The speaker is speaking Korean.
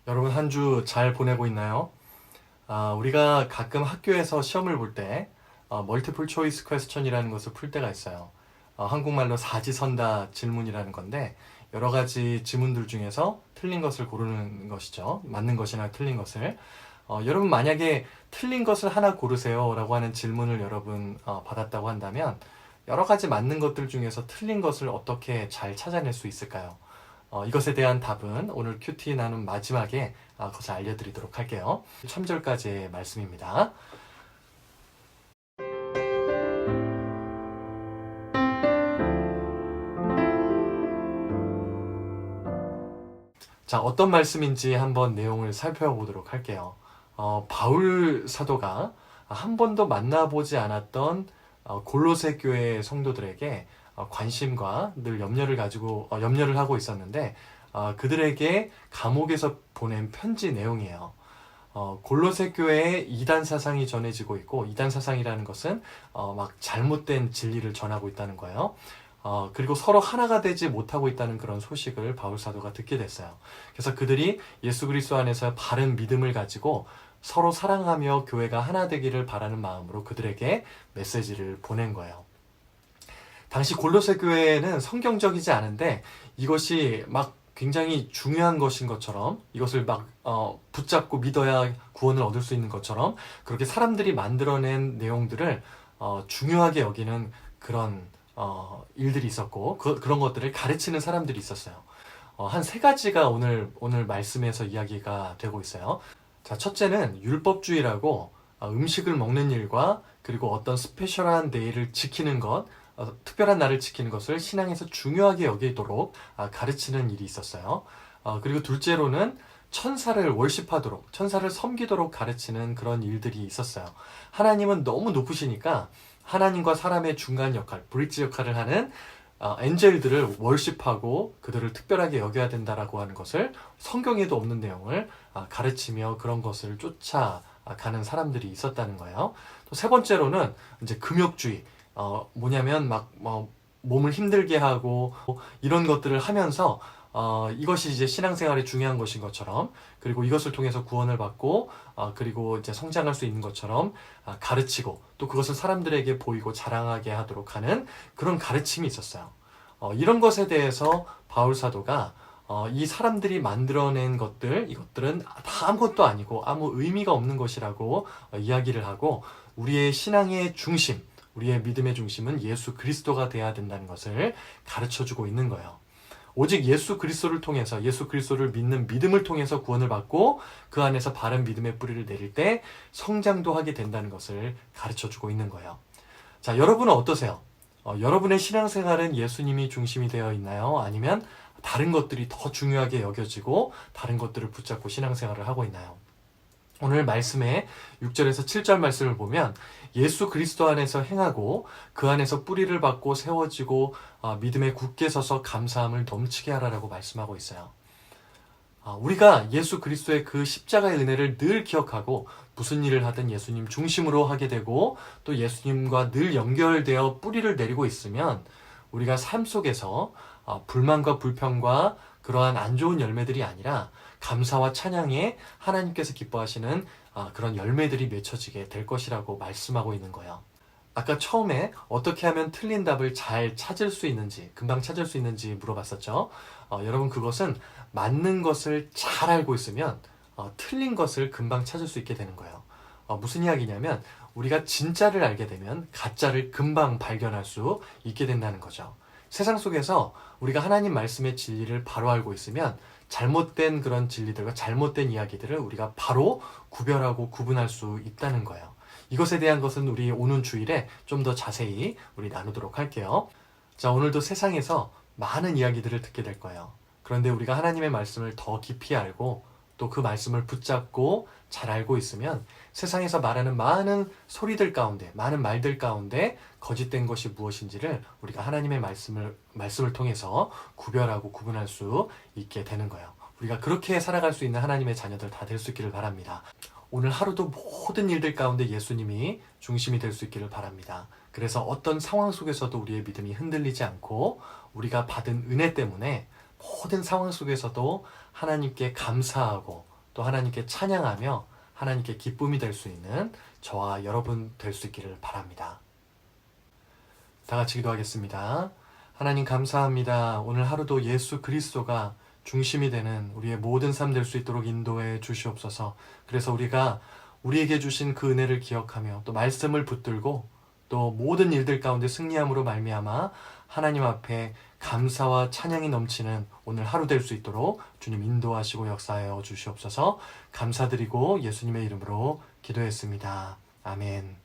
여러분 한 주 잘 보내고 있나요? 우리가 가끔 학교에서 시험을 볼 때 멀티플 초이스 퀘스천이라는 것을 풀 때가 있어요. 한국말로 사지선다 질문이라는 건데 여러 가지 지문들 중에서 틀린 것을 고르는 것이죠. 맞는 것이나 틀린 것을. 여러분 만약에 틀린 것을 하나 고르세요 라고 하는 질문을 여러분 받았다고 한다면 여러 가지 맞는 것들 중에서 틀린 것을 어떻게 잘 찾아낼 수 있을까요? 이것에 대한 답은 오늘 큐티 나눔 마지막에 그것을 알려드리도록 할게요. 3절까지의 말씀입니다. 자, 어떤 말씀인지 한번 내용을 살펴보도록 할게요. 바울 사도가 한 번도 만나보지 않았던 골로새 교회 성도들에게 관심과 늘 염려를 하고 있었는데 그들에게 감옥에서 보낸 편지 내용이에요. 골로새 교회에 이단 사상이 전해지고 있고 이단 사상이라는 것은 막 잘못된 진리를 전하고 있다는 거예요. 그리고 서로 하나가 되지 못하고 있다는 그런 소식을 바울 사도가 듣게 됐어요. 그래서 그들이 예수 그리스도 안에서 바른 믿음을 가지고 서로 사랑하며 교회가 하나 되기를 바라는 마음으로 그들에게 메시지를 보낸 거예요. 당시 골로새 교회는 성경적이지 않은데 이것이 막 굉장히 중요한 것인 것처럼 이것을 막 붙잡고 믿어야 구원을 얻을 수 있는 것처럼 그렇게 사람들이 만들어낸 내용들을 중요하게 여기는 그런 일들이 있었고 그런 것들을 가르치는 사람들이 있었어요. 한 세 가지가 오늘 말씀에서 이야기가 되고 있어요. 자, 첫째는 율법주의라고 음식을 먹는 일과 그리고 어떤 스페셜한 데이를 지키는 것, 특별한 날을 지키는 것을 신앙에서 중요하게 여기도록 가르치는 일이 있었어요. 그리고 둘째로는 천사를 월십하도록, 천사를 섬기도록 가르치는 그런 일들이 있었어요. 하나님은 너무 높으시니까 하나님과 사람의 중간 역할, 브릿지 역할을 하는 엔젤들을 월십하고 그들을 특별하게 여겨야 된다라고 하는 것을 성경에도 없는 내용을 가르치며 그런 것을 쫓아가는 사람들이 있었다는 거예요. 또 세 번째로는 이제 금욕주의, 뭐냐면 몸을 힘들게 하고 이런 것들을 하면서 이것이 이제 신앙생활에 중요한 것인 것처럼 그리고 이것을 통해서 구원을 받고 그리고 이제 성장할 수 있는 것처럼 가르치고 또 그것을 사람들에게 보이고 자랑하게 하도록 하는 그런 가르침이 있었어요. 이런 것에 대해서 바울 사도가 이 사람들이 만들어낸 이것들은 다 아무것도 아니고 아무 의미가 없는 것이라고 이야기를 하고 우리의 신앙의 중심, 우리의 믿음의 중심은 예수 그리스도가 돼야 된다는 것을 가르쳐주고 있는 거예요. 오직 예수 그리스도를 통해서 예수 그리스도를 믿는 믿음을 통해서 구원을 받고 그 안에서 바른 믿음의 뿌리를 내릴 때 성장도 하게 된다는 것을 가르쳐주고 있는 거예요. 자, 여러분은 어떠세요? 여러분의 신앙생활은 예수님이 중심이 되어 있나요? 아니면 다른 것들이 더 중요하게 여겨지고 다른 것들을 붙잡고 신앙생활을 하고 있나요? 오늘 말씀의 6절에서 7절 말씀을 보면 예수 그리스도 안에서 행하고 그 안에서 뿌리를 받고 세워지고 믿음에 굳게 서서 감사함을 넘치게 하라라고 말씀하고 있어요. 우리가 예수 그리스도의 그 십자가의 은혜를 늘 기억하고 무슨 일을 하든 예수님 중심으로 하게 되고 또 예수님과 늘 연결되어 뿌리를 내리고 있으면 우리가 삶 속에서 불만과 불평과 그러한 안 좋은 열매들이 아니라 감사와 찬양에 하나님께서 기뻐하시는 그런 열매들이 맺혀지게 될 것이라고 말씀하고 있는 거예요. 아까 처음에 어떻게 하면 틀린 답을 잘 찾을 수 있는지, 금방 찾을 수 있는지 물어봤었죠. 여러분 그것은 맞는 것을 잘 알고 있으면 틀린 것을 금방 찾을 수 있게 되는 거예요. 무슨 이야기냐면 우리가 진짜를 알게 되면 가짜를 금방 발견할 수 있게 된다는 거죠. 세상 속에서 우리가 하나님 말씀의 진리를 바로 알고 있으면 잘못된 그런 진리들과 잘못된 이야기들을 우리가 바로 구별하고 구분할 수 있다는 거예요. 이것에 대한 것은 우리 오는 주일에 좀 더 자세히 우리 나누도록 할게요. 자, 오늘도 세상에서 많은 이야기들을 듣게 될 거예요. 그런데 우리가 하나님의 말씀을 더 깊이 알고 또 그 말씀을 붙잡고 잘 알고 있으면 세상에서 말하는 많은 소리들 가운데, 많은 말들 가운데 거짓된 것이 무엇인지를 우리가 하나님의 말씀을 통해서 구별하고 구분할 수 있게 되는 거예요. 우리가 그렇게 살아갈 수 있는 하나님의 자녀들 다 될 수 있기를 바랍니다. 오늘 하루도 모든 일들 가운데 예수님이 중심이 될 수 있기를 바랍니다. 그래서 어떤 상황 속에서도 우리의 믿음이 흔들리지 않고 우리가 받은 은혜 때문에 모든 상황 속에서도 하나님께 감사하고 또 하나님께 찬양하며 하나님께 기쁨이 될 수 있는 저와 여러분 될 수 있기를 바랍니다. 다 같이 기도하겠습니다. 하나님 감사합니다. 오늘 하루도 예수 그리스도가 중심이 되는 우리의 모든 삶 될 수 있도록 인도해 주시옵소서. 그래서 우리가 우리에게 주신 그 은혜를 기억하며 또 말씀을 붙들고 또 모든 일들 가운데 승리함으로 말미암아 하나님 앞에 감사와 찬양이 넘치는 오늘 하루 될 수 있도록 주님 인도하시고 역사하여 주시옵소서. 감사드리고 예수님의 이름으로 기도했습니다. 아멘.